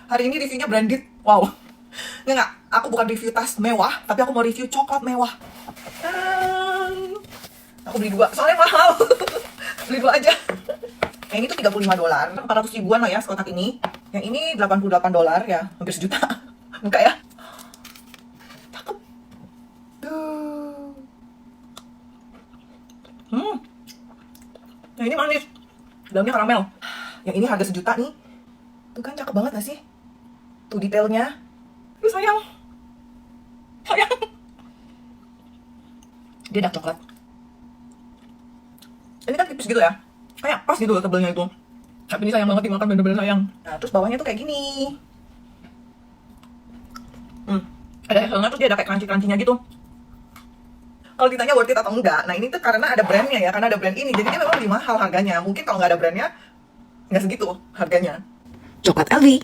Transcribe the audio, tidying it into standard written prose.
Hari ini reviewnya branded. Wow. Nggak. Aku bukan review tas mewah, tapi aku mau review coklat mewah. Aku beli 2, soalnya mahal. Beli 2 aja. Yang ini tuh $35, 400 ribuan lah ya sekotak ini. Yang ini $88 ya, hampir sejuta. Enggak ya? Cakep. Tuh. Yang ini manis. Dalamnya karamel. Yang ini harga sejuta nih. Tuh kan cakep banget gak sih? Tuh detailnya. Tuh sayang. Sayang. Dia dark coklat. Ini kan tipis gitu ya. Kayak pas gitu loh tebelnya itu. Tapi ini sayang banget dimakan, bener-bener sayang. Nah terus bawahnya tuh kayak gini. Ada hazelnut, terus dia ada kayak crunchy-crunchy-nya gitu. Kalau ditanya worth it atau enggak, nah ini tuh karena ada brandnya ya, karena ada brand ini. Jadi dia memang lebih mahal harganya. Mungkin kalau nggak ada brandnya, nggak segitu harganya. Coklat LV.